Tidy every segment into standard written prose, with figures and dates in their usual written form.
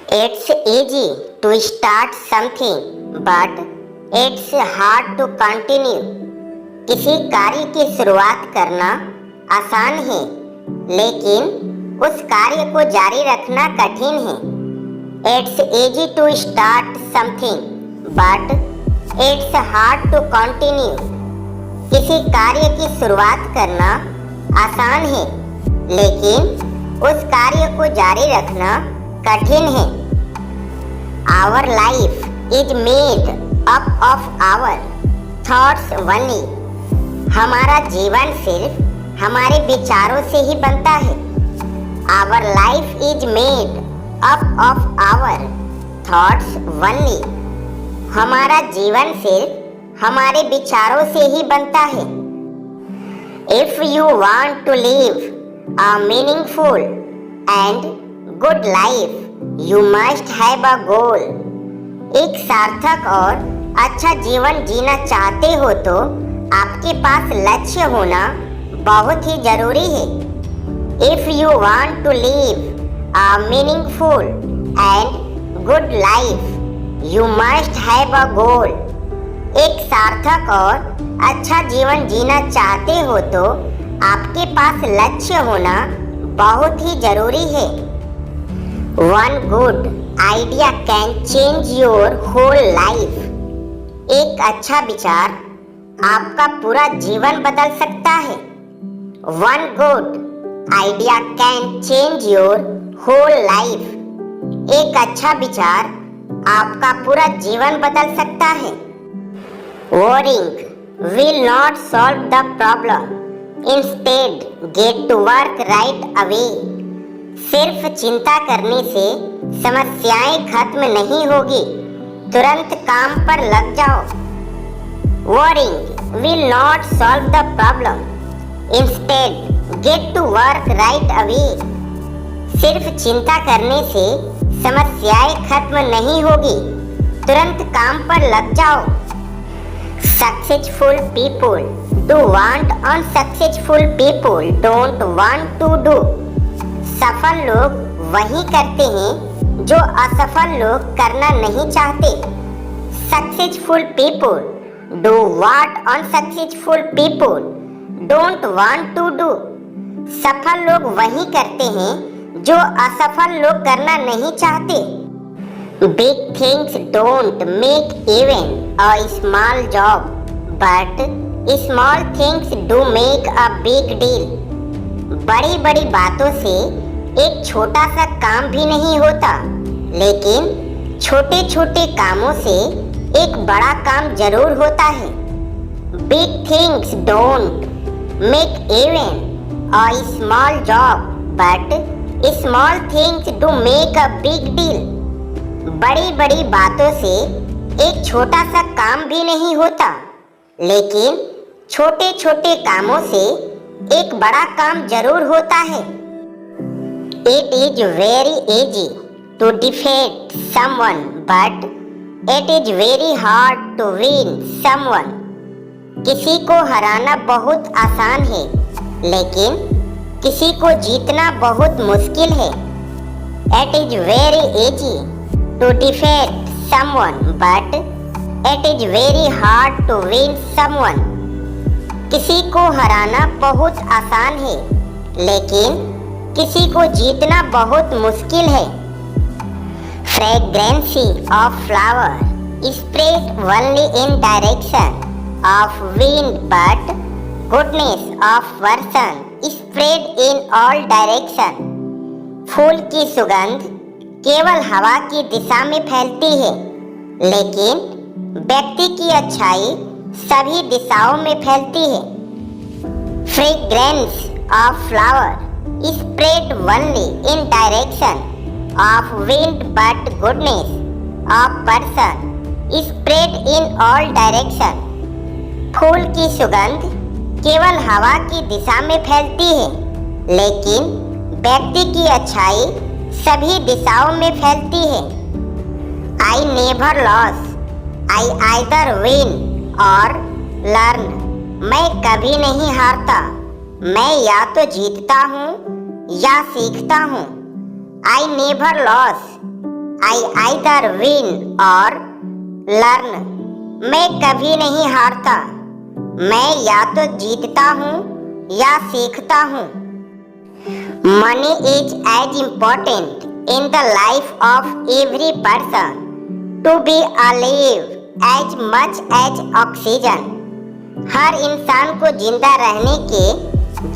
It's easy to start something, but it's hard to continue. किसी कार्य की शुरुआत करना आसान है, लेकिन उस कार्य को जारी रखना कठिन है. It's easy to start something, but it's hard to continue. किसी कार्य की शुरुआत करना आसान है, लेकिन उस कार्य को जारी रखना कठिन है. Our life is made up of our thoughts only. हमारा जीवन सिर्फ हमारे विचारों से ही बनता है. Our life is made up of our thoughts only. हमारा जीवन सिर्फ हमारे विचारों से ही बनता है. If you want to live a meaningful and good life, you must have a goal. एक सार्थक और अच्छा जीवन जीना चाहते हो तो आपके पास लक्ष्य होना बहुत ही जरूरी है. If you want to live a meaningful and good life, you must have a goal. एक सार्थक और अच्छा जीवन जीना चाहते हो तो आपके पास लक्ष्य होना बहुत ही जरूरी है. One good idea can change your whole life. एक अच्छा विचार आपका पूरा जीवन बदल सकता है. One good idea can change your whole life. एक अच्छा विचार आपका पूरा जीवन बदल सकता है. Worrying will not solve the problem. Instead, get to work right away. सिर्फ चिंता करने से समस्याएं खत्म नहीं होगी, तुरंत काम पर लग जाओ. Worrying will not solve the problem. Instead, get to work right away. सिर्फ चिंता करने से समस्याएं खत्म नहीं होगी, तुरंत काम पर लग जाओ. Successful people do want unsuccessful people don't want to do. सफल लोग वही करते हैं जो असफल लोग करना नहीं चाहते. Successful people do what unsuccessful people don't want to do. सफल लोग वही करते हैं जो असफल लोग करना नहीं चाहते. Big things don't make even a small job, but small things do make a big deal. बड़ी बड़ी बातों से एक छोटा सा काम भी नहीं होता, लेकिन छोटे छोटे कामों से एक बड़ा काम जरूर होता है. Big things don't make even a small job, but small things do make a big deal. बड़ी बड़ी बातों से एक छोटा सा काम भी नहीं होता, लेकिन छोटे छोटे कामों से एक बड़ा काम जरूर होता है. It is very easy to defeat someone, but it is very hard to win someone. किसी को हराना बहुत आसान है, लेकिन किसी को जीतना बहुत मुश्किल है. It is very easy to defeat someone, but it is very hard to win someone. किसी को हराना बहुत आसान है, लेकिन किसी को जीतना बहुत मुश्किल है. Fragrance of flower spread only in direction of wind, but goodness of person spread in all direction. फूल की सुगंध केवल हवा की दिशा में फैलती है, लेकिन व्यक्ति की अच्छाई सभी दिशाओं में फैलती है. Fragrance of flower spread only in direction of wind, but goodness of person spread in all direction. फूल की सुगंध केवल हवा की दिशा में फैलती है, लेकिन व्यक्ति की अच्छाई सभी दिशाओं में फैलती है. I never lose. I either win or learn. मैं कभी नहीं हारता, मैं या तो जीतता हूँ या सीखता हूँ. I never lose. I either win or learn. मैं कभी नहीं हारता, मैं या तो जीतता हूँ या सीखता हूँ। Money is as important in the life of every person to be alive as much as oxygen. हर इंसान को जिंदा रहने के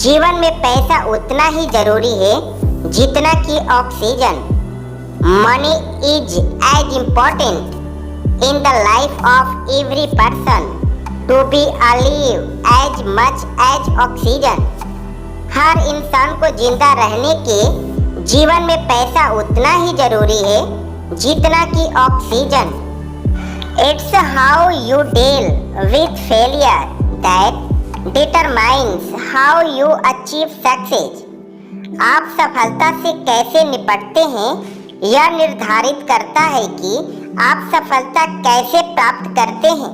जीवन में पैसा उतना ही जरूरी है जितना कि oxygen. Money is as important in the life of every person to be alive as much as oxygen. हर इंसान को जिंदा रहने के जीवन में पैसा उतना ही जरूरी है जितना कि oxygen. It's how you deal with failure that determines how you achieve success. आप सफलता से कैसे निपटते हैं यह निर्धारित करता है कि आप सफलता कैसे प्राप्त करते हैं।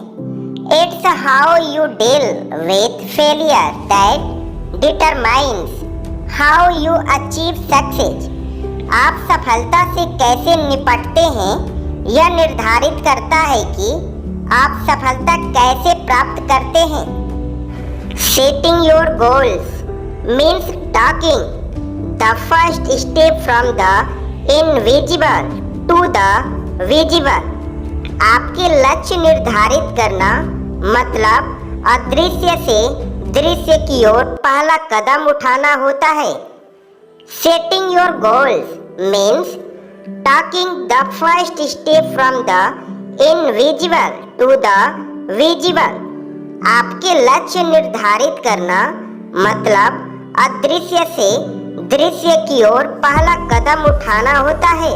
It's how you deal with failure that determines how you achieve success. आप सफलता से कैसे निपटते हैं यह निर्धारित करता है कि आप सफलता कैसे प्राप्त करते हैं। Setting your goals means taking the first step from the invisible to the visible. आपके लक्ष्य निर्धारित करना मतलब अदृश्य से दृश्य की ओर पहला कदम उठाना होता है। Setting your goals means taking the first step from the invisible to the visible. आपके लक्ष्य निर्धारित करना मतलब अदृश्य से दृश्य की ओर पहला कदम उठाना होता है।